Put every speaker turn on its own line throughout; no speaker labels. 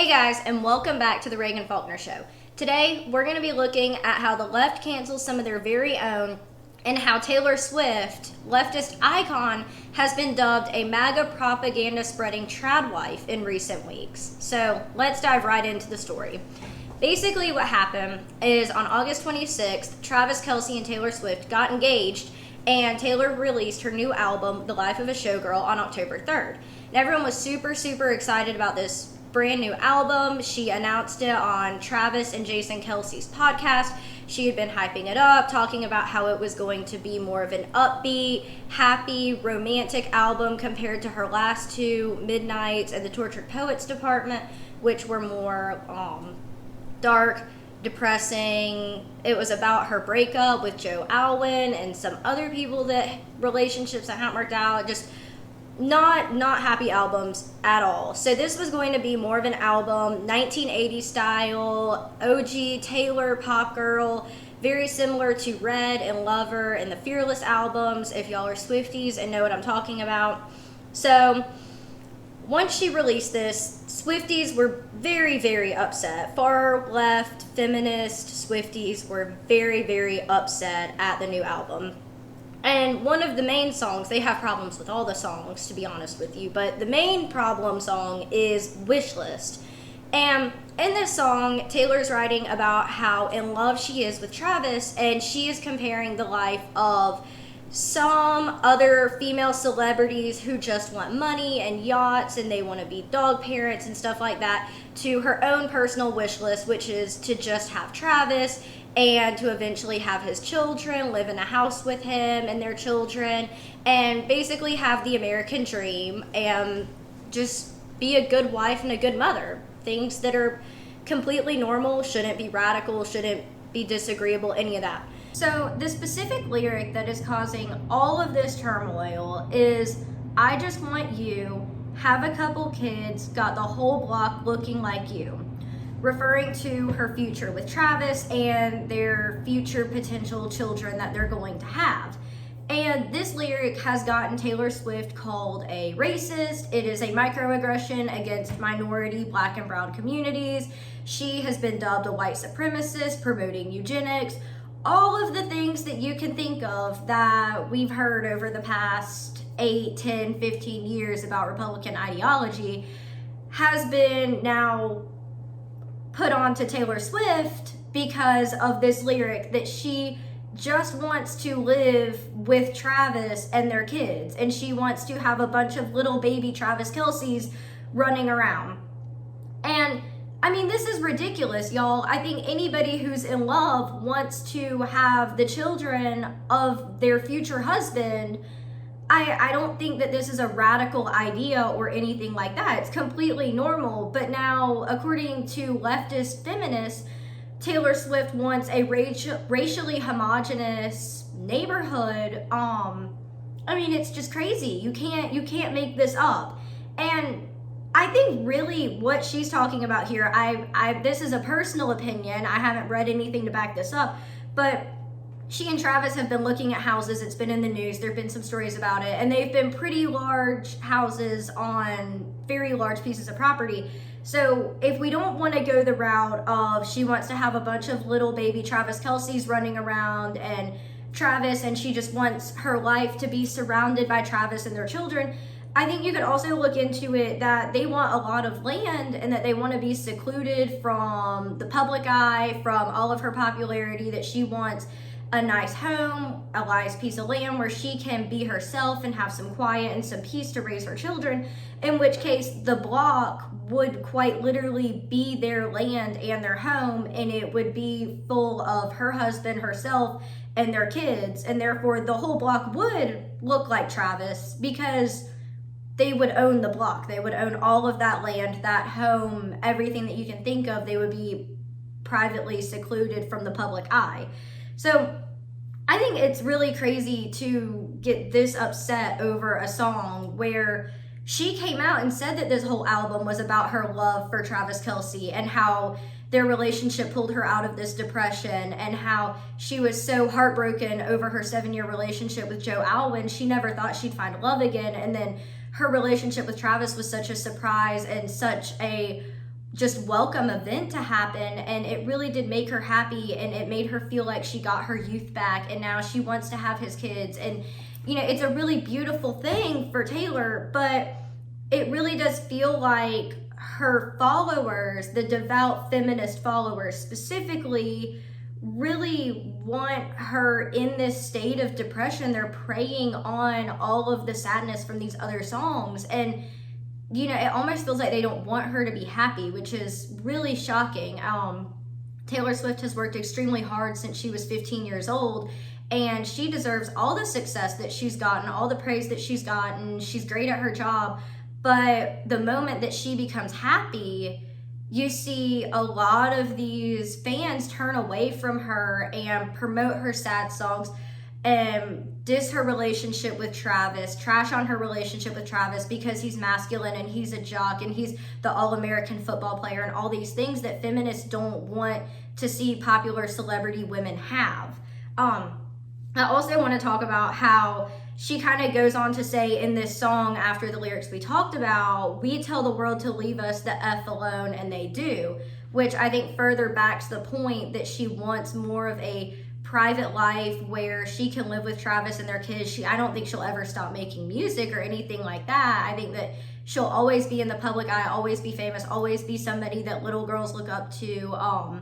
Hey guys, and welcome back to the Reagan Faulkner Show. Today, we're going to be looking at how the left cancels some of their very own and how Taylor Swift, leftist icon, has been dubbed a MAGA propaganda spreading trad wife in recent weeks. So let's dive right into the story. Basically what happened is on August 26th, Travis Kelce and Taylor Swift got engaged, and Taylor released her new album, The Life of a Showgirl, on October 3rd. And everyone was super excited about this brand new album. She announced it on Travis and Jason Kelce's podcast. She had been hyping it up, talking about how it was going to be more of an upbeat, happy, romantic album compared to her last two, Midnights and the Tortured Poets Department, which were more dark, depressing. It was about her breakup with Joe Alwyn and some other people that relationships that hadn't worked out. Just not happy albums at all. So this was going to be more of an album, 1980s style, OG Taylor pop girl, very similar to Red and Lover and the Fearless albums, if y'all are Swifties and know what I'm talking about. So once she released this, Swifties were very upset. Far left feminist Swifties were very upset at the new album. And one of the main songs, they have problems with all the songs, to be honest with you, but the main problem song is Wishlist. And in this song, Taylor's writing about how in love she is with Travis, and she is comparing the life of some other female celebrities who just want money and yachts and they want to be dog parents and stuff like that to her own personal wish list, which is to just have Travis and to eventually have his children, live in a house with him and their children, and basically have the American dream and just be a good wife and a good mother. Things that are completely normal, shouldn't be radical, shouldn't be disagreeable, any of that. So the specific lyric that is causing all of this turmoil is, I just want you, have a couple kids, got the whole block looking like you. Referring to her future with Travis and their future potential children that they're going to have. And this lyric has gotten Taylor Swift called a racist. It is a microaggression against minority, black and brown communities. She has been dubbed a white supremacist, promoting eugenics. All of the things that you can think of that we've heard over the past 8, 10, 15 years about Republican ideology has been now put on to Taylor Swift because of this lyric that she just wants to live with Travis and their kids, and she wants to have a bunch of little baby Travis Kelce's running around. And I mean, this is ridiculous, y'all. I think anybody who's in love wants to have the children of their future husband. I don't think that this is a radical idea or anything like that. It's completely normal. But now, according to leftist feminists, Taylor Swift wants a racially homogenous neighborhood. I mean, it's just crazy. You can't make this up. And I think really what she's talking about here, this is a personal opinion. I haven't read anything to back this up, but she and Travis have been looking at houses. It's been in the news. There have been some stories about it, and they've been pretty large houses on very large pieces of property. So if we don't want to go the route of she wants to have a bunch of little baby Travis Kelce's running around and Travis, and she just wants her life to be surrounded by Travis and their children, I think you could also look into it that they want a lot of land and that they want to be secluded from the public eye, from all of her popularity, that she wants a nice home, a nice piece of land where she can be herself and have some quiet and some peace to raise her children, in which case the block would quite literally be their land and their home, and it would be full of her husband, herself, and their kids, and therefore the whole block would look like Travis because they would own the block. They would own all of that land, that home, everything that you can think of. They would be privately secluded from the public eye. So I think it's really crazy to get this upset over a song where she came out and said that this whole album was about her love for Travis Kelce and how their relationship pulled her out of this depression and how she was so heartbroken over her 7-year relationship with Joe Alwyn. She never thought she'd find love again. And then her relationship with Travis was such a surprise and such a just welcome event to happen, and it really did make her happy, and it made her feel like she got her youth back, and now she wants to have his kids. And it's a really beautiful thing for Taylor, but it really does feel like her followers, the devout feminist followers specifically, really want her in this state of depression. They're preying on all of the sadness from these other songs, and it almost feels like they don't want her to be happy, which is really shocking. Taylor Swift has worked extremely hard since she was 15 years old, and she deserves all the success that she's gotten, all the praise that she's gotten. She's great at her job, but the moment that she becomes happy, you see a lot of these fans turn away from her and promote her sad songs, and diss her relationship with Travis, trash on her relationship with Travis because he's masculine and he's a jock and he's the all-American football player, and all these things that feminists don't want to see popular celebrity women have. I also want to talk about how she kind of goes on to say in this song, after the lyrics we talked about, we tell the world to leave us the F alone, and they do, which I think further backs the point that she wants more of a private life where she can live with Travis and their kids. I don't think she'll ever stop making music or anything like that. I think that she'll always be in the public eye, always be famous, always be somebody that little girls look up to.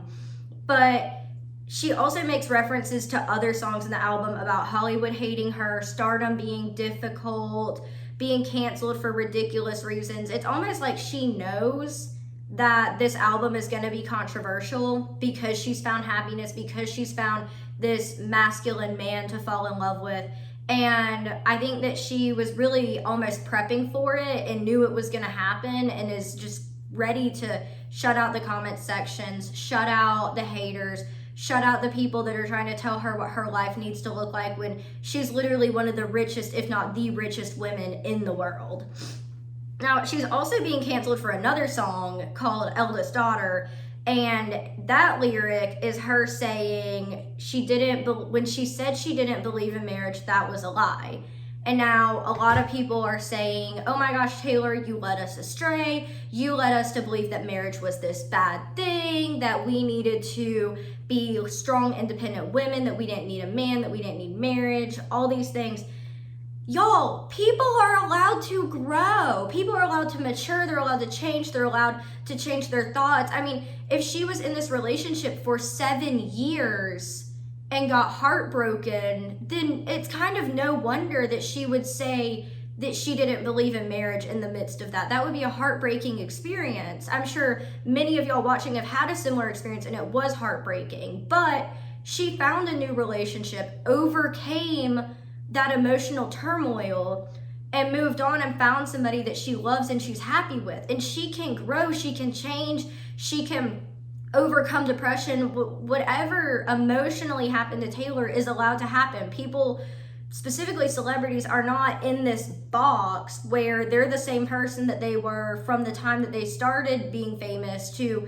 But she also makes references to other songs in the album about Hollywood hating her, stardom being difficult, being canceled for ridiculous reasons. It's almost like she knows that this album is going to be controversial because she's found happiness, because she's found this masculine man to fall in love with. And I think that she was really almost prepping for it and knew it was going to happen, and is just ready to shut out the comment sections, shut out the haters, shut out the people that are trying to tell her what her life needs to look like, when she's literally one of the richest, if not the richest women in the world. Now, she's also being canceled for another song called Eldest Daughter, and that lyric is her saying when she said she didn't believe in marriage, that was a lie. And now a lot of people are saying, oh my gosh, Taylor, you led us astray. You led us to believe that marriage was this bad thing, that we needed to be strong, independent women, that we didn't need a man, that we didn't need marriage, all these things. Y'all, people are allowed to grow. People are allowed to mature. They're allowed to change. They're allowed to change their thoughts. I mean, if she was in this relationship for 7 years and got heartbroken, then it's kind of no wonder that she would say that she didn't believe in marriage in the midst of that. That would be a heartbreaking experience. I'm sure many of y'all watching have had a similar experience, and it was heartbreaking. But she found a new relationship, overcame that emotional turmoil, and moved on and found somebody that she loves and she's happy with. And she can grow, she can change, she can overcome depression. Whatever emotionally happened to Taylor is allowed to happen. People, specifically celebrities, are not in this box where they're the same person that they were from the time that they started being famous to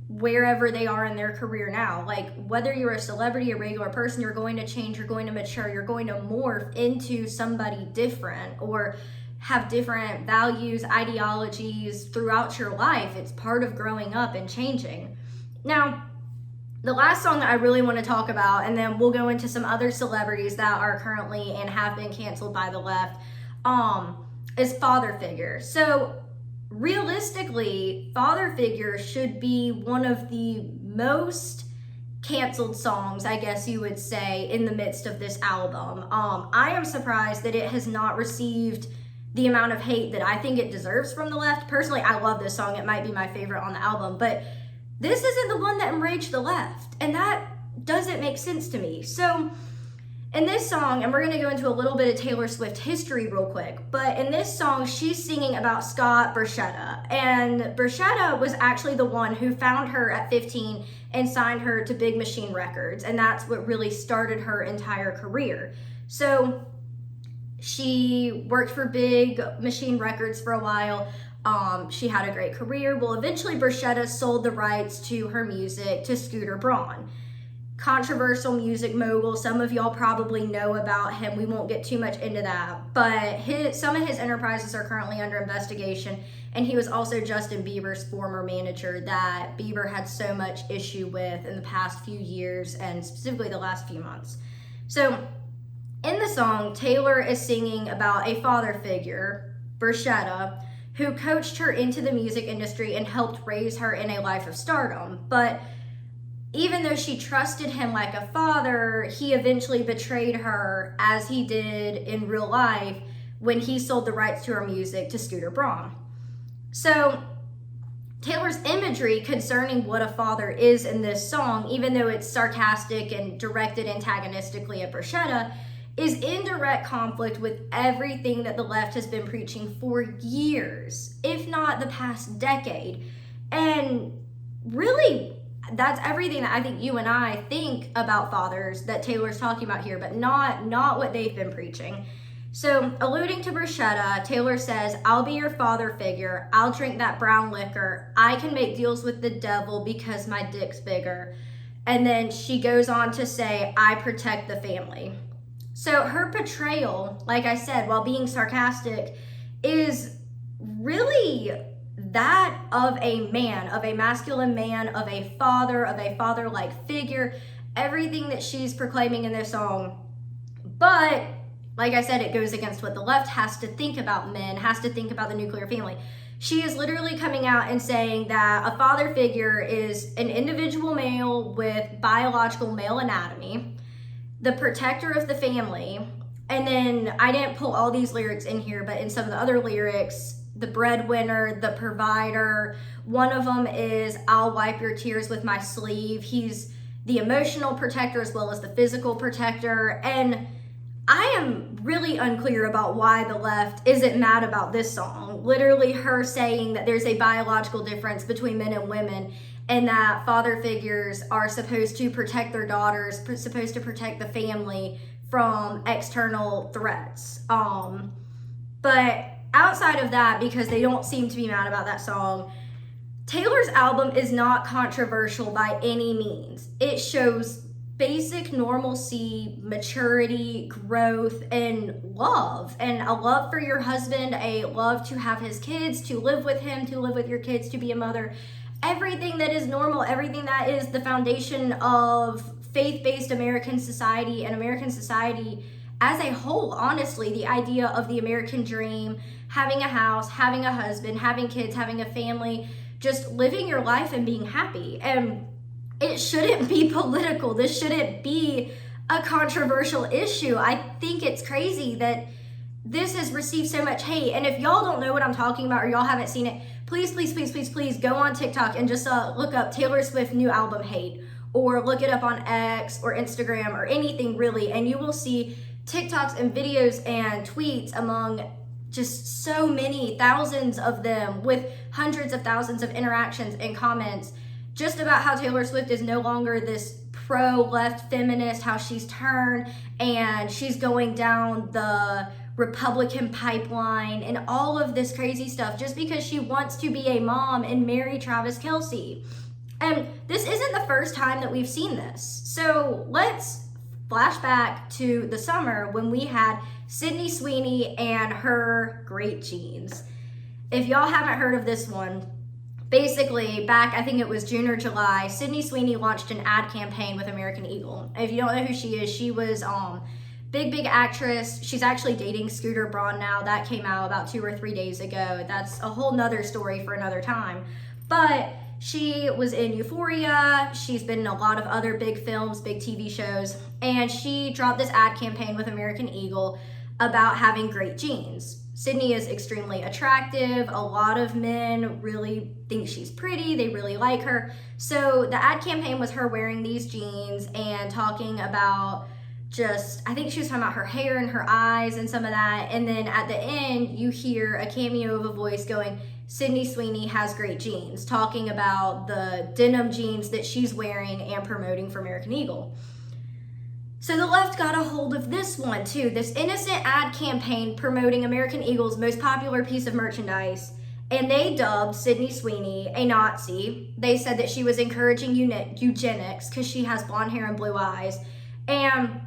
wherever they are in their career now. Like, whether you're a celebrity, a regular person, you're going to change, you're going to mature, you're going to morph into somebody different, or have different values, ideologies throughout your life. It's part of growing up and changing. Now, the last song that I really want to talk about, and then we'll go into some other celebrities that are currently and have been canceled by the left, is Father Figure. So realistically, Father Figure should be one of the most canceled songs, I guess you would say, in the midst of this album. I am surprised that it has not received the amount of hate that I think it deserves from the left. Personally, I love this song. It might be my favorite on the album, but this isn't the one that enraged the left, and that doesn't make sense to me. So in this song, and we're going to go into a little bit of Taylor Swift history real quick, but in this song, she's singing about Scott Borchetta. And Borchetta was actually the one who found her at 15 and signed her to Big Machine Records. And that's what really started her entire career. So she worked for Big Machine Records for a while. She had a great career. Well, eventually Borchetta sold the rights to her music to Scooter Braun. controversial music mogul. Some of y'all probably know about him. We won't get too much into that, but some of his enterprises are currently under investigation, and he was also Justin Bieber's former manager that Bieber had so much issue with in the past few years, and specifically the last few months. So in the song, Taylor is singing about a father figure, Bruschetta, who coached her into the music industry and helped raise her in a life of stardom. But even though she trusted him like a father, he eventually betrayed her, as he did in real life when he sold the rights to her music to Scooter Braun. So Taylor's imagery concerning what a father is in this song, even though it's sarcastic and directed antagonistically at Bruschetta, is in direct conflict with everything that the left has been preaching for years, if not the past decade. And really, that's everything that I think you and I think about fathers that Taylor's talking about here, but not what they've been preaching. So, alluding to Bruschetta, Taylor says, "I'll be your father figure. I'll drink that brown liquor. I can make deals with the devil because my dick's bigger." And then she goes on to say, "I protect the family." So her portrayal, like I said, while being sarcastic, is really that of a man, of a masculine man, of a father-like figure, everything that she's proclaiming in this song. But like I said, it goes against what the left has to think about men, has to think about the nuclear family. She is literally coming out and saying that a father figure is an individual male with biological male anatomy, the protector of the family. And then I didn't pull all these lyrics in here, but in some of the other lyrics, the breadwinner, the provider. One of them is, "I'll wipe your tears with my sleeve." He's the emotional protector as well as the physical protector. And I am really unclear about why the left isn't mad about this song. Literally her saying that there's a biological difference between men and women, and that father figures are supposed to protect their daughters, supposed to protect the family from external threats. But outside of that, because they don't seem to be mad about that song, Taylor's album is not controversial by any means. It shows basic normalcy, maturity, growth, and love. And a love for your husband, a love to have his kids, to live with him, to live with your kids, to be a mother. Everything that is normal, everything that is the foundation of faith-based American society and American society as a whole. Honestly, the idea of the American dream, having a house, having a husband, having kids, having a family, just living your life and being happy. And it shouldn't be political. This shouldn't be a controversial issue. I think it's crazy that this has received so much hate. And if y'all don't know what I'm talking about, or y'all haven't seen it, please go on TikTok and just look up Taylor Swift new album hate, or look it up on X or Instagram or anything really, and you will see TikToks and videos and tweets among just so many, thousands of them, with hundreds of thousands of interactions and comments just about how Taylor Swift is no longer this pro-left feminist, how she's turned and she's going down the Republican pipeline and all of this crazy stuff just because she wants to be a mom and marry Travis Kelce. And this isn't the first time that we've seen this. So let's flash back to the summer when we had Sydney Sweeney and her great jeans. If y'all haven't heard of this one, basically back, I think it was June or July, Sydney Sweeney launched an ad campaign with American Eagle. If you don't know who she is, she was big actress. She's actually dating Scooter Braun now. That came out about 2 or 3 days ago. That's a whole nother story for another time. But she was in Euphoria. She's been in a lot of other big films, big TV shows. And she dropped this ad campaign with American Eagle about having great jeans. Sydney is extremely attractive. A lot of men really think she's pretty. They really like her. So the ad campaign was her wearing these jeans and talking about I think she was talking about her hair and her eyes and some of that. And then at the end, you hear a cameo of a voice going, "Sydney Sweeney has great jeans," talking about the denim jeans that she's wearing and promoting for American Eagle. So the left got a hold of this one too, this innocent ad campaign promoting American Eagle's most popular piece of merchandise, And they dubbed Sydney Sweeney a Nazi. They said that she was encouraging eugenics because she has blonde hair and blue eyes. And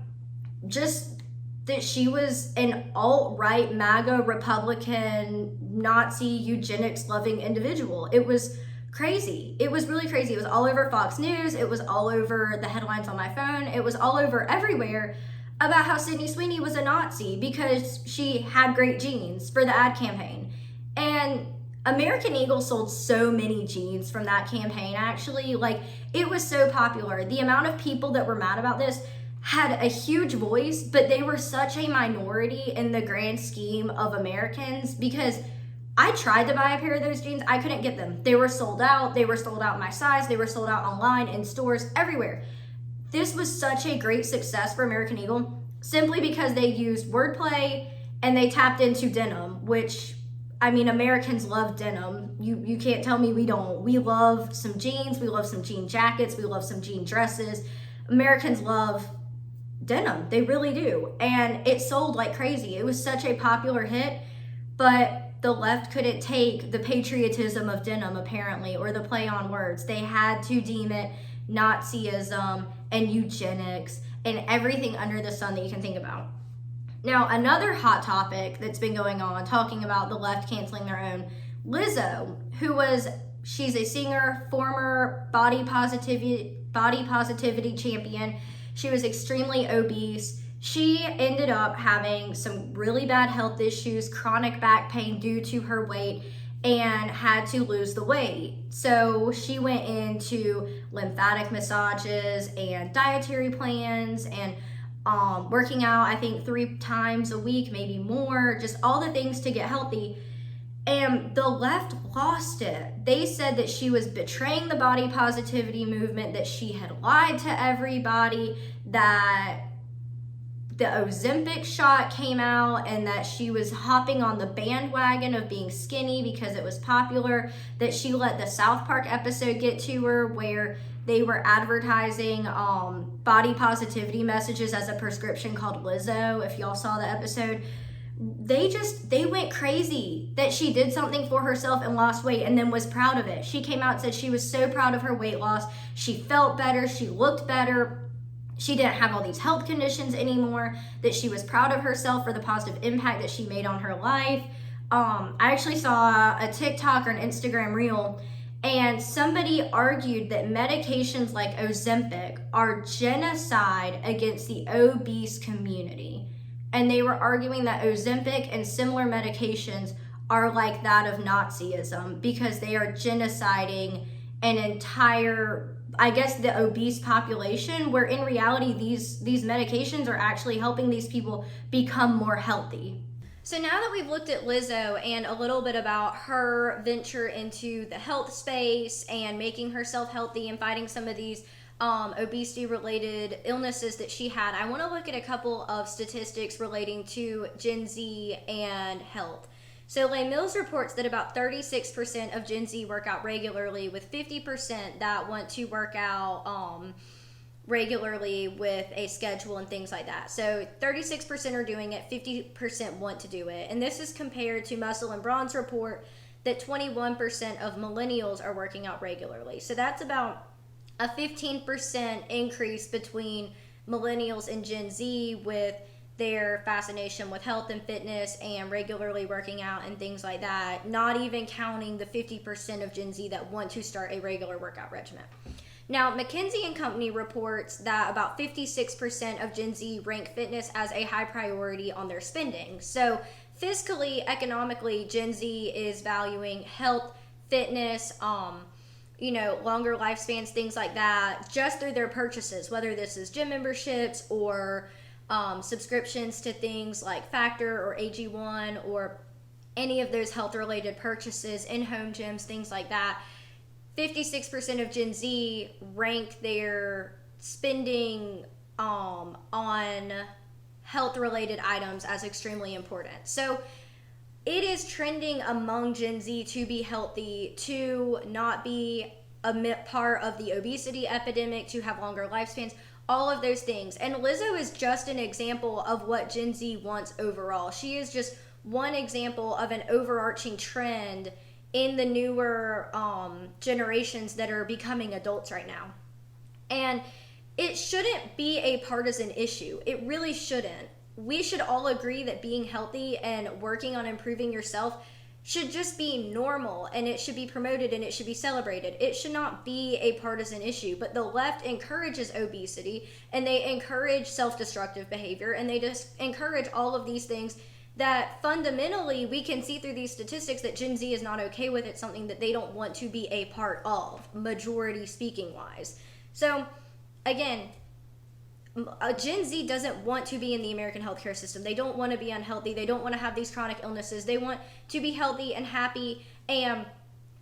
just that she was an alt-right MAGA Republican Nazi eugenics loving individual. It was crazy. It was really crazy. It was all over Fox News. It was all over the headlines on my phone. It was all over everywhere about how Sydney Sweeney was a Nazi because she had great jeans for the ad campaign. And American Eagle sold so many jeans from that campaign, actually. Like, it was so popular. The amount of people that were mad about this had a huge voice, but they were such a minority in the grand scheme of Americans because I tried to buy a pair of those jeans. I couldn't get them. They were sold out. They were sold out my size. They were sold out online, in stores, everywhere. This was such a great success for American Eagle simply because they used wordplay and they tapped into denim, which, I mean, Americans love denim. You can't tell me we don't. We love some jeans. We love some jean jackets. We love some jean dresses. Americans love denim. They really do. And it sold like crazy. It was such a popular hit, but the left couldn't take the patriotism of denim, apparently, or the play on words. They had to deem it Nazism and eugenics and everything under the sun that you can think about. Now, another hot topic that's been going on, talking about the left canceling their own, Lizzo, she's a singer, former body positivity champion. She was extremely obese. She ended up having some really bad health issues, chronic back pain due to her weight, and had to lose the weight. So she went into lymphatic massages and dietary plans and working out, I think 3 times a week, maybe more, just all the things to get healthy. And the left lost it. They said that she was betraying the body positivity movement, that she had lied to everybody, that the Ozempic shot came out and that she was hopping on the bandwagon of being skinny because it was popular, that she let the South Park episode get to her where they were advertising body positivity messages as a prescription called Lizzo. If y'all saw the episode, they went crazy that she did something for herself and lost weight and then was proud of it. She came out and said she was so proud of her weight loss. She felt better. She looked better. She didn't have all these health conditions anymore, that she was proud of herself for the positive impact that she made on her life. I actually saw a TikTok or an Instagram reel, and somebody argued that medications like Ozempic are genocide against the obese community. And they were arguing that Ozempic and similar medications are like that of Nazism because they are genociding an entire, I guess, the obese population, where in reality these medications are actually helping these people become more healthy. So now that we've looked at Lizzo and a little bit about her venture into the health space and making herself healthy and fighting some of these obesity related illnesses that she had, I want to look at a couple of statistics relating to Gen Z and health. So Les Mills reports that about 36% of Gen Z work out regularly, with 50% that want to work out regularly with a schedule and things like that. So 36% are doing it, 50% want to do it. And this is compared to Muscle and Brawn's report that 21% of millennials are working out regularly. So that's about a 15% increase between millennials and Gen Z with their fascination with health and fitness and regularly working out and things like that, not even counting the 50% of Gen Z that want to start a regular workout regimen. Now, McKinsey and Company reports that about 56% of Gen Z rank fitness as a high priority on their spending. So fiscally, economically, Gen Z is valuing health, fitness, longer lifespans, things like that, just through their purchases, whether this is gym memberships or subscriptions to things like Factor or AG1 or any of those health-related purchases, in-home gyms, things like that. 56% of Gen Z rank their spending on health-related items as extremely important. So it is trending among Gen Z to be healthy, to not be a part of the obesity epidemic, to have longer lifespans, all of those things. And Lizzo is just an example of what Gen Z wants overall. She is just one example of an overarching trend in the newer generations that are becoming adults right now. And it shouldn't be a partisan issue. It really shouldn't. We should all agree that being healthy and working on improving yourself should just be normal, and it should be promoted and it should be celebrated. It should not be a partisan issue. But the left encourages obesity, and they encourage self-destructive behavior, and they just encourage all of these things that fundamentally we can see through these statistics that Gen Z is not okay with. It's something that they don't want to be a part of, majority speaking wise. So again, Gen Z doesn't want to be in the American healthcare system. They don't want to be unhealthy. They don't want to have these chronic illnesses. They want to be healthy and happy and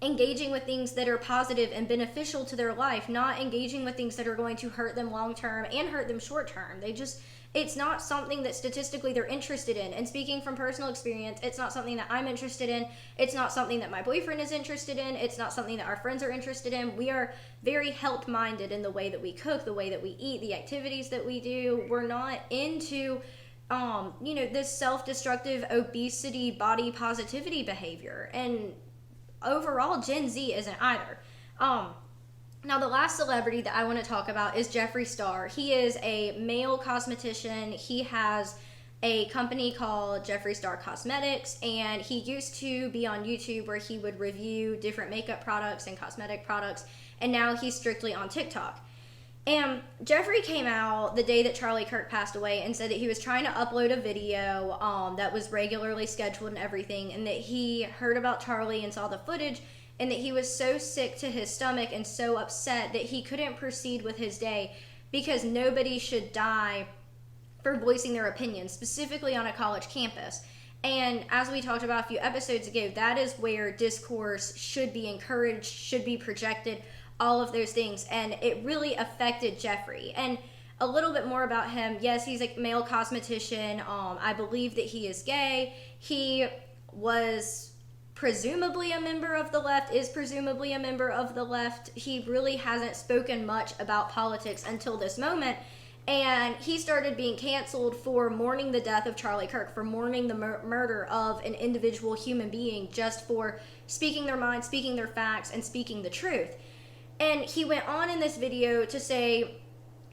engaging with things that are positive and beneficial to their life, not engaging with things that are going to hurt them long term and hurt them short term. It's not something that statistically they're interested in. And speaking from personal experience, it's not something that I'm interested in. It's not something that my boyfriend is interested in. It's not something that our friends are interested in. We are very health minded in the way that we cook, the way that we eat, the activities that we do. We're not into this self-destructive obesity, body positivity behavior. And overall, Gen Z isn't either. Now, the last celebrity that I want to talk about is Jeffree Star. He is a male cosmetician. He has a company called Jeffree Star Cosmetics, and he used to be on YouTube where he would review different makeup products and cosmetic products, and now he's strictly on TikTok. And Jeffree came out the day that Charlie Kirk passed away and said that he was trying to upload a video that was regularly scheduled and everything, and that he heard about Charlie and saw the footage, and that he was so sick to his stomach and so upset that he couldn't proceed with his day because nobody should die for voicing their opinion, specifically on a college campus. And as we talked about a few episodes ago, that is where discourse should be encouraged, should be projected, all of those things. And it really affected Jeffree. And a little bit more about him. Yes, he's a male cosmetician. I believe that he is gay. He was presumably a member of the left, is presumably a member of the left. He really hasn't spoken much about politics until this moment. And he started being canceled for mourning the death of Charlie Kirk, for mourning the murder of an individual human being, just for speaking their mind, speaking their facts, and speaking the truth. And he went on in this video to say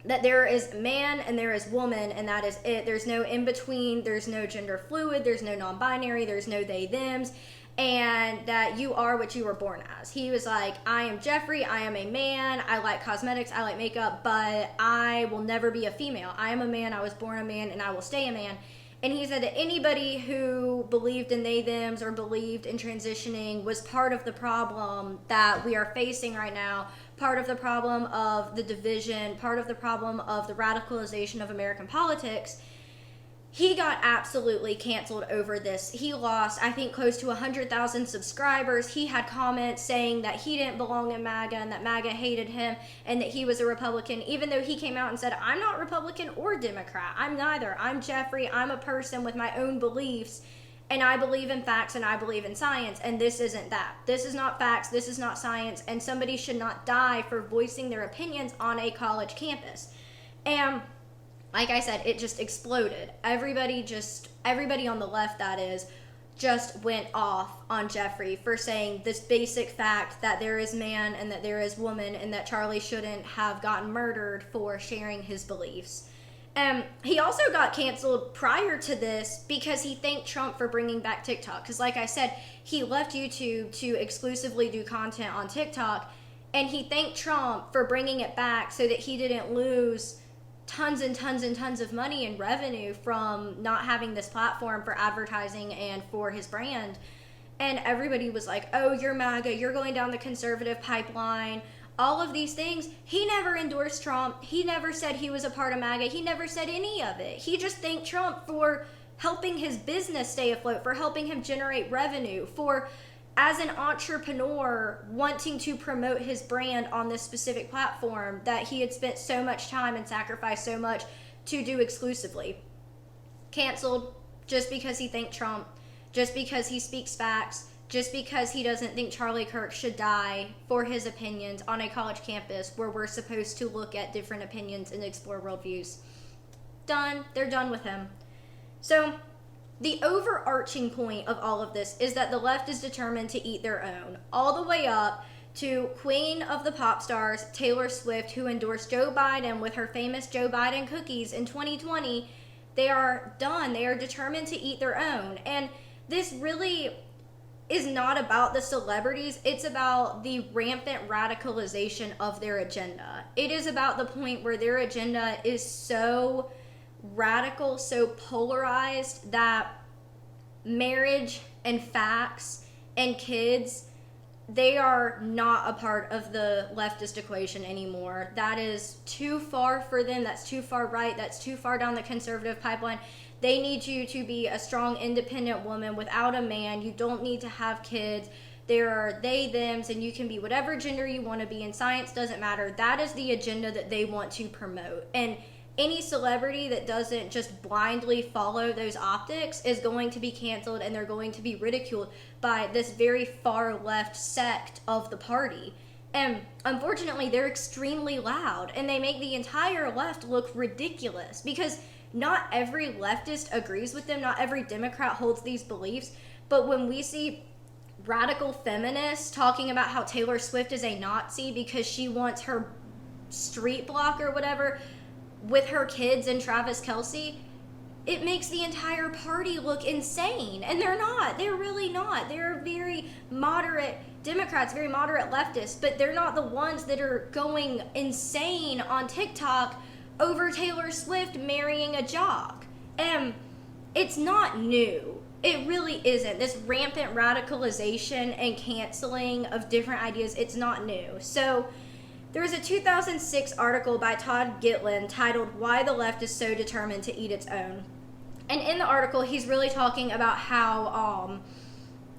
that there is man and there is woman, and that is it. There's no in between, there's no gender fluid, there's no non-binary, there's no they, thems, and that you are what you were born as. He was like, I am Jeffree, I am a man, I like cosmetics, I like makeup, but I will never be a female. I am a man, I was born a man, and I will stay a man. And he said that anybody who believed in they, thems, or believed in transitioning was part of the problem that we are facing right now, part of the problem of the division, part of the problem of the radicalization of American politics. He got absolutely canceled over this. He lost, I think, close to 100,000 subscribers. He had comments saying that he didn't belong in MAGA and that MAGA hated him and that he was a Republican, even though he came out and said, I'm not Republican or Democrat. I'm neither. I'm Jeffree. I'm a person with my own beliefs, and I believe in facts and I believe in science, and this isn't that. This is not facts. This is not science, and somebody should not die for voicing their opinions on a college campus. And like I said, it just exploded. Everybody on the left, that is, just went off on Jeffree for saying this basic fact that there is man and that there is woman and that Charlie shouldn't have gotten murdered for sharing his beliefs. He also got canceled prior to this because he thanked Trump for bringing back TikTok. Because like I said, he left YouTube to exclusively do content on TikTok, and he thanked Trump for bringing it back so that he didn't lose tons and tons and tons of money and revenue from not having this platform for advertising and for his brand. And everybody was like, oh, you're MAGA, you're going down the conservative pipeline, all of these things. He never endorsed Trump. He never said he was a part of MAGA. He never said any of it. He just thanked Trump for helping his business stay afloat, for helping him generate revenue, for, as an entrepreneur, wanting to promote his brand on this specific platform that he had spent so much time and sacrificed so much to do exclusively. Canceled just because he thanked Trump, just because he speaks facts, just because he doesn't think Charlie Kirk should die for his opinions on a college campus where we're supposed to look at different opinions and explore worldviews. Done. They're done with him. So the overarching point of all of this is that the left is determined to eat their own, all the way up to Queen of the Pop Stars, Taylor Swift, who endorsed Joe Biden with her famous Joe Biden cookies in 2020. They are done. They are determined to eat their own. And this really is not about the celebrities. It's about the rampant radicalization of their agenda. It is about the point where their agenda is so radical, so polarized, that marriage and facts and kids, they are not a part of the leftist equation anymore. That is too far for them. That's too far right. That's too far down the conservative pipeline. They need you to be a strong, independent woman without a man. You don't need to have kids. There are they, thems, and you can be whatever gender you want to be, and science doesn't matter. That is the agenda that they want to promote. And any celebrity that doesn't just blindly follow those optics is going to be canceled, and they're going to be ridiculed by this very far left sect of the party. And unfortunately, they're extremely loud, and they make the entire left look ridiculous, because not every leftist agrees with them. Not every Democrat holds these beliefs. But when we see radical feminists talking about how Taylor Swift is a Nazi because she wants her street block or whatever with her kids and Travis Kelce, it makes the entire party look insane. And they're not. They're really not. They're very moderate Democrats, very moderate leftists, but they're not the ones that are going insane on TikTok over Taylor Swift marrying a jock. And it's not new. It really isn't. This rampant radicalization and canceling of different ideas, it's not new. So there was a 2006 article by Todd Gitlin titled "Why the Left is So Determined to Eat Its Own." And in the article, he's really talking about how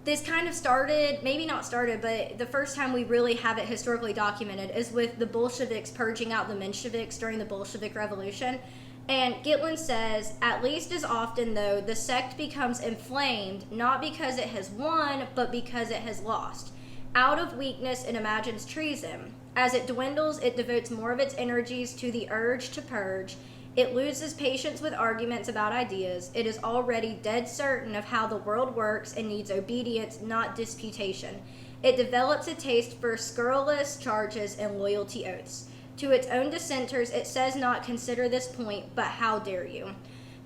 this kind of started, maybe not started, but the first time we really have it historically documented is with the Bolsheviks purging out the Mensheviks during the Bolshevik Revolution. And Gitlin says, at least as often, though, the sect becomes inflamed, not because it has won, but because it has lost. Out of weakness, it imagines treason. As it dwindles, it devotes more of its energies to the urge to purge. It loses patience with arguments about ideas. It is already dead certain of how the world works and needs obedience, not disputation. It develops a taste for scurrilous charges and loyalty oaths. To its own dissenters, it says not consider this point, but how dare you.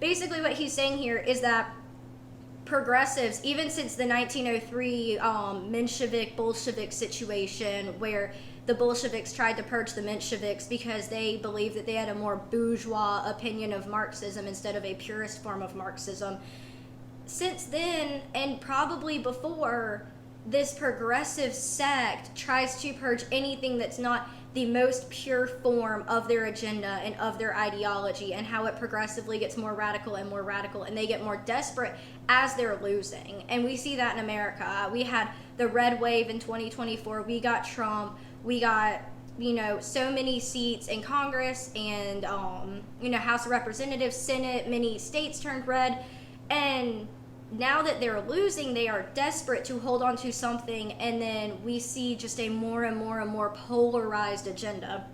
Basically what he's saying here is that progressives, even since the 1903 Menshevik Bolshevik situation, where the Bolsheviks tried to purge the Mensheviks because they believed that they had a more bourgeois opinion of Marxism instead of a purist form of Marxism. Since then, and probably before, this progressive sect tries to purge anything that's not the most pure form of their agenda and of their ideology, and how it progressively gets more radical, and they get more desperate as they're losing. And we see that in America. We had the red wave in 2024. We got Trump. We got, so many seats in Congress and, House of Representatives, Senate, many states turned red. And now that they're losing, they are desperate to hold on to something, and then we see just a more and more and more polarized agenda.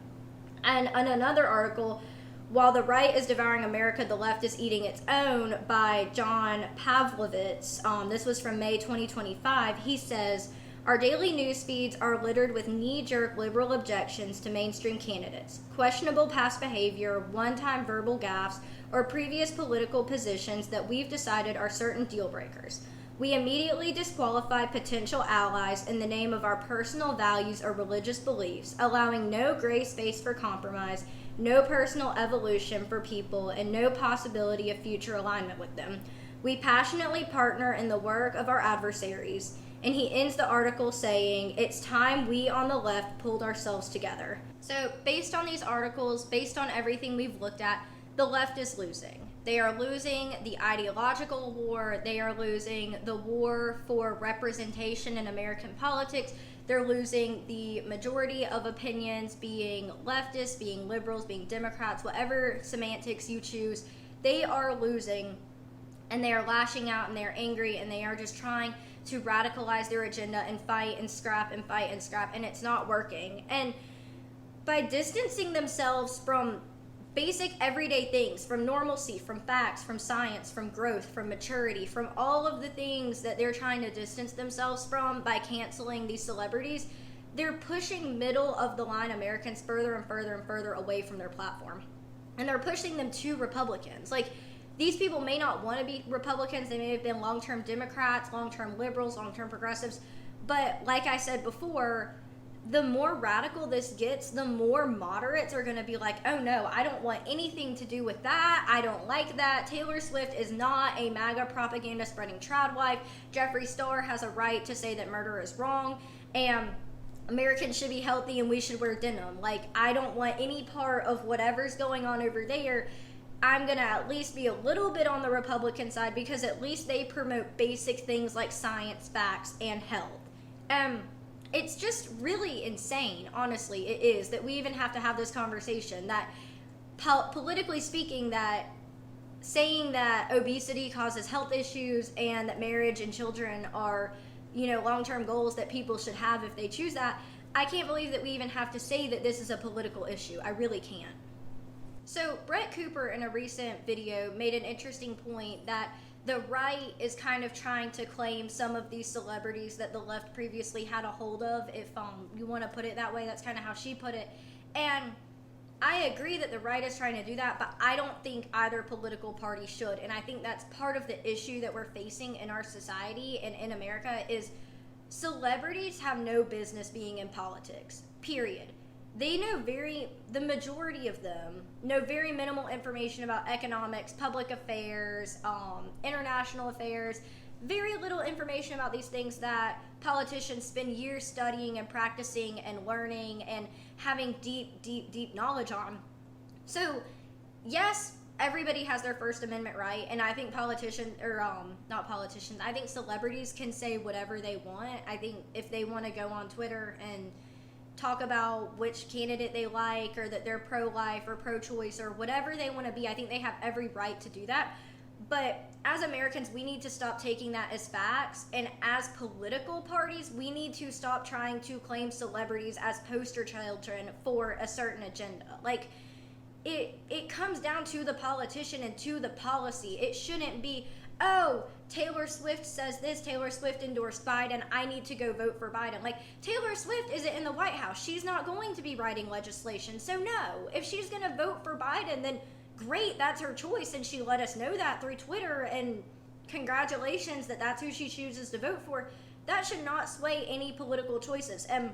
And in another article, "While the Right is Devouring America, the Left is Eating Its Own" by John Pavlovitz, this was from May 2025, he says, "Our daily news feeds are littered with knee-jerk liberal objections to mainstream candidates, questionable past behavior, one-time verbal gaffes, or previous political positions that we've decided are certain deal breakers. We immediately disqualify potential allies in the name of our personal values or religious beliefs, allowing no gray space for compromise, no personal evolution for people, and no possibility of future alignment with them. We passionately partner in the work of our adversaries." And he ends the article saying, "It's time we on the left pulled ourselves together." So based on these articles, based on everything we've looked at, the left is losing. They are losing the ideological war. They are losing the war for representation in American politics. They're losing the majority of opinions being leftists, being liberals, being Democrats, whatever semantics you choose. They are losing, and they are lashing out, and they are angry, and they are just trying to radicalize their agenda and fight and scrap and fight and scrap, and it's not working. And by distancing themselves from basic everyday things, from normalcy, from facts, from science, from growth, from maturity, from all of the things that they're trying to distance themselves from by canceling these celebrities. They're pushing middle of the line Americans further and further and further away from their platform. And they're pushing them to Republicans. Like, these people may not want to be Republicans. They may have been long-term Democrats, long-term liberals, long-term progressives. But like I said before, the more radical this gets, the more moderates are going to be like, oh no, I don't want anything to do with that. I don't like that. Taylor Swift is not a MAGA propaganda spreading trad wife. Jeffree Star has a right to say that murder is wrong. And Americans should be healthy and we should wear denim. Like, I don't want any part of whatever's going on over there. I'm going to at least be a little bit on the Republican side because at least they promote basic things like science, facts, and health. It's just really insane, honestly, it is, that we even have to have this conversation, that politically speaking, that saying that obesity causes health issues and that marriage and children are, long-term goals that people should have if they choose that. I can't believe that we even have to say that this is a political issue. I really can't. So Brett Cooper in a recent video made an interesting point that the right is kind of trying to claim some of these celebrities that the left previously had a hold of, if you want to put it that way. That's kind of how she put it. And I agree that the right is trying to do that, but I don't think either political party should. And I think that's part of the issue that we're facing in our society and in America is celebrities have no business being in politics, period. They know the majority of them know very minimal information about economics, public affairs, international affairs, very little information about these things that politicians spend years studying and practicing and learning and having deep knowledge on. So, yes, everybody has their First Amendment right, and I think I think celebrities can say whatever they want. I think if they want to go on Twitter and talk about which candidate they like or that they're pro-life or pro-choice or whatever they want to be, I think they have every right to do that. But as Americans, we need to stop taking that as facts, and as political parties, we need to stop trying to claim celebrities as poster children for a certain agenda. Like, it comes down to the politician and to the policy. It shouldn't be, oh, Taylor Swift says this, Taylor Swift endorsed Biden, I need to go vote for Biden. Like, Taylor Swift isn't in the White House. She's not going to be writing legislation. So no, if she's going to vote for Biden, then great, that's her choice, and she let us know that through Twitter, and congratulations that that's who she chooses to vote for. That should not sway any political choices. And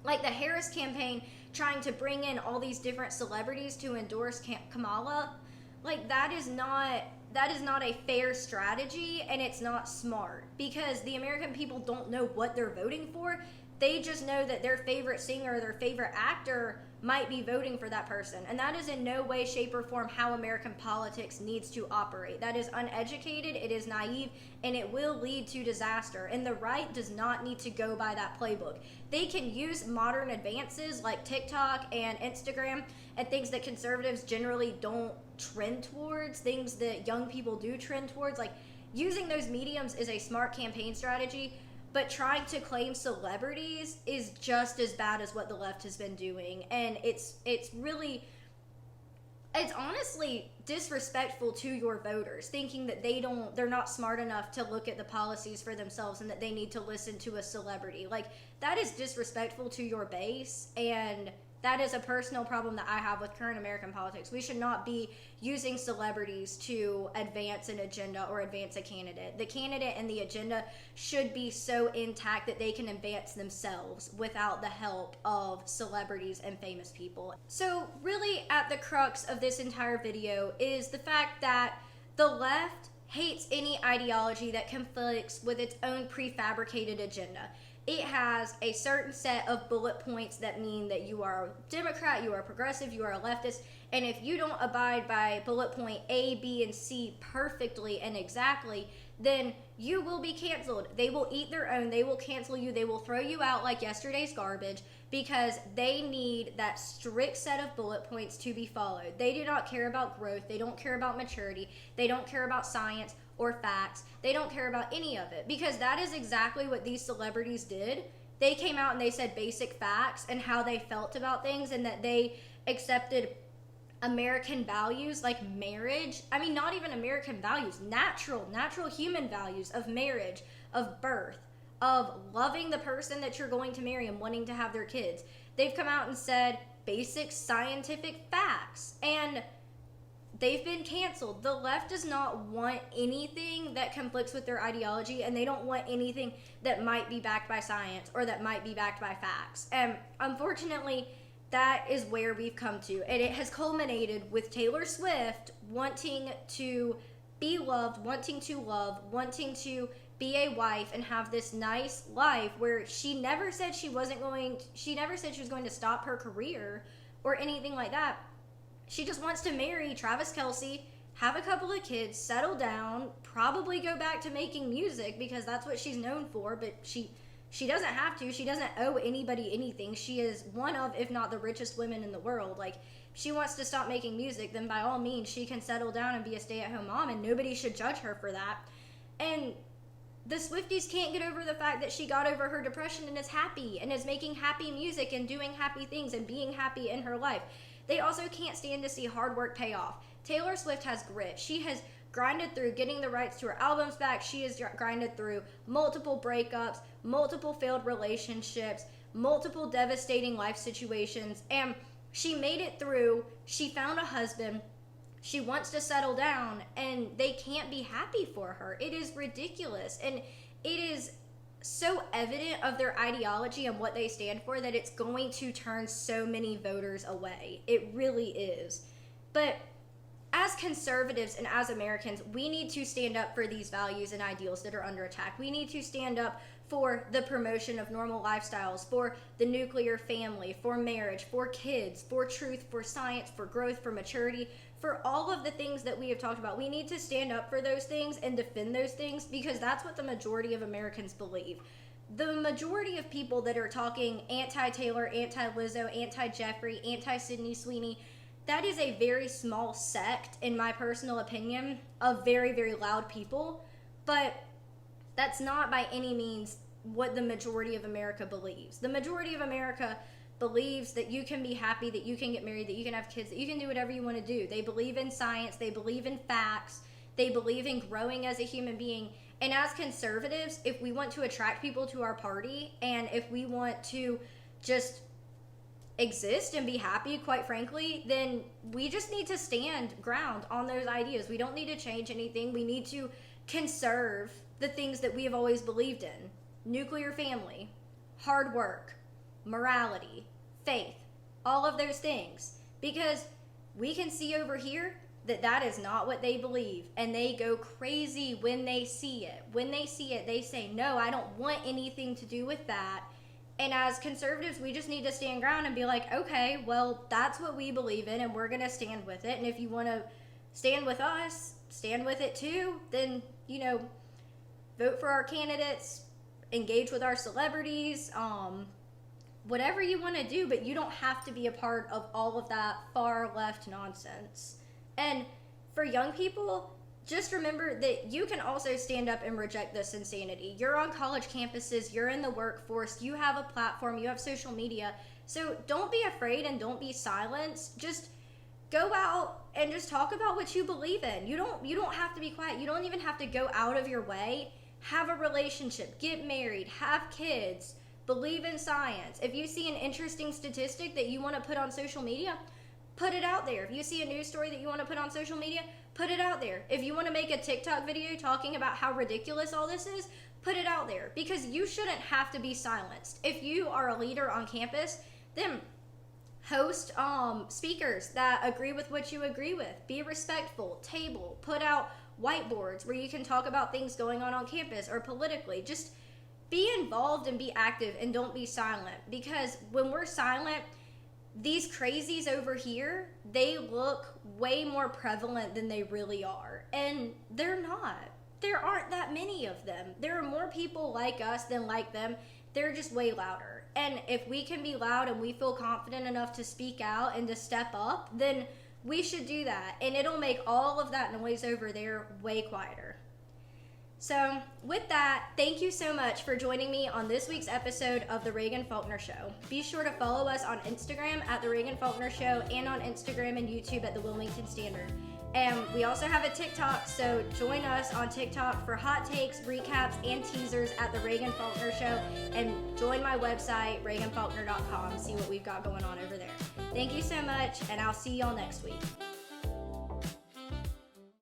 like the Harris campaign trying to bring in all these different celebrities to endorse Kamala, like that is not a fair strategy, and it's not smart, because the American people don't know what they're voting for. They just know that their favorite singer or their favorite actor might be voting for that person. And that is in no way, shape, or form how American politics needs to operate. That is uneducated, it is naive, and it will lead to disaster. And the right does not need to go by that playbook. They can use modern advances like TikTok and Instagram and things that conservatives generally don't trend towards, things that young people do trend towards. Like, using those mediums is a smart campaign strategy. But trying to claim celebrities is just as bad as what the left has been doing. And it's honestly disrespectful to your voters, thinking that they're not smart enough to look at the policies for themselves and that they need to listen to a celebrity. Like, that is disrespectful to your base, and that is a personal problem that I have with current American politics. We should not be using celebrities to advance an agenda or advance a candidate. The candidate and the agenda should be so intact that they can advance themselves without the help of celebrities and famous people. So really, at the crux of this entire video is the fact that the left hates any ideology that conflicts with its own prefabricated agenda. It has a certain set of bullet points that mean that you are a Democrat, you are a progressive, you are a leftist, and if you don't abide by bullet point A, B, and C perfectly and exactly, then you will be canceled. They will eat their own, they will cancel you, they will throw you out like yesterday's garbage, because they need that strict set of bullet points to be followed. They do not care about growth, they don't care about maturity, they don't care about science or facts, they don't care about any of it, because that is exactly what these celebrities did. They came out and they said basic facts and how they felt about things, and that they accepted American values like marriage. I mean, not even American values, natural human values of marriage, of birth, of loving the person that you're going to marry and wanting to have their kids. They've come out and said basic scientific facts, and they've been canceled. The left does not want anything that conflicts with their ideology, and they don't want anything that might be backed by science or that might be backed by facts. And unfortunately, that is where we've come to. And it has culminated with Taylor Swift wanting to be loved, wanting to love, wanting to be a wife and have this nice life where she never said she was going to stop her career or anything like that. She just wants to marry Travis Kelce, have a couple of kids, settle down, probably go back to making music because that's what she's known for, but she doesn't have to. She doesn't owe anybody anything. She is one of, if not the richest women in the world. Like, if she wants to stop making music, then by all means, she can settle down and be a stay-at-home mom, and nobody should judge her for that. And the Swifties can't get over the fact that she got over her depression and is happy and is making happy music and doing happy things and being happy in her life. They also can't stand to see hard work pay off. Taylor Swift has grit. She has grinded through getting the rights to her albums back. She has grinded through multiple breakups, multiple failed relationships, multiple devastating life situations, and she made it through. She found a husband. She wants to settle down, and they can't be happy for her. It is ridiculous, and it is so evident of their ideology and what they stand for that it's going to turn so many voters away. It really is. But as conservatives and as Americans, we need to stand up for these values and ideals that are under attack. We need to stand up for the promotion of normal lifestyles, for the nuclear family, for marriage, for kids, for truth, for science, for growth, for maturity, for all of the things that we have talked about. We need to stand up for those things and defend those things because that's what the majority of Americans believe. The majority of people that are talking anti-Taylor, anti-Lizzo, anti-Jeffrey, anti-Sydney Sweeney, that is a very small sect, in my personal opinion, of very, very loud people. But that's not by any means what the majority of America believes. The majority of America believes that you can be happy, that you can get married, that you can have kids, that you can do whatever you want to do. They believe in science. They believe in facts. They believe in growing as a human being. And as conservatives, if we want to attract people to our party, and if we want to just exist and be happy, quite frankly, then we just need to stand ground on those ideas. We don't need to change anything. We need to conserve the things that we have always believed in. Nuclear family, hard work, morality, faith, all of those things. Because we can see over here that that is not what they believe, and they go crazy when they see it. When they see it, they say, no, I don't want anything to do with that. And as conservatives, we just need to stand ground and be like, okay, well, that's what we believe in, and we're going to stand with it. And if you want to stand with us, stand with it too, then, vote for our candidates, engage with our celebrities, whatever you want to do, but you don't have to be a part of all of that far left nonsense. And for young people, just remember that you can also stand up and reject this insanity. You're on college campuses, you're in the workforce, you have a platform, you have social media. So don't be afraid and don't be silenced. Just go out and just talk about what you believe in. You don't have to be quiet. You don't even have to go out of your way. Have a relationship, get married, have kids, believe in science. If you see an interesting statistic that you want to put on social media, put it out there. If you see a news story that you want to put on social media, put it out there. If you want to make a TikTok video talking about how ridiculous all this is, put it out there, because you shouldn't have to be silenced. If you are a leader on campus, then host speakers that agree with what you agree with. Be respectful. Table. Put out whiteboards where you can talk about things going on campus or politically. Just be involved and be active, and don't be silent, because when we're silent, these crazies over here, they look way more prevalent than they really are. And they're not. There aren't that many of them. There are more people like us than like them. They're just way louder. And if we can be loud and we feel confident enough to speak out and to step up, then we should do that. And it'll make all of that noise over there way quieter. So, with that, thank you so much for joining me on this week's episode of The Reagan Faulkner Show. Be sure to follow us on Instagram at The Reagan Faulkner Show and on Instagram and YouTube at The Wilmington Standard. And we also have a TikTok, so join us on TikTok for hot takes, recaps, and teasers at The Reagan Faulkner Show. And join my website, reaganfaulkner.com, see what we've got going on over there. Thank you so much, and I'll see y'all next week.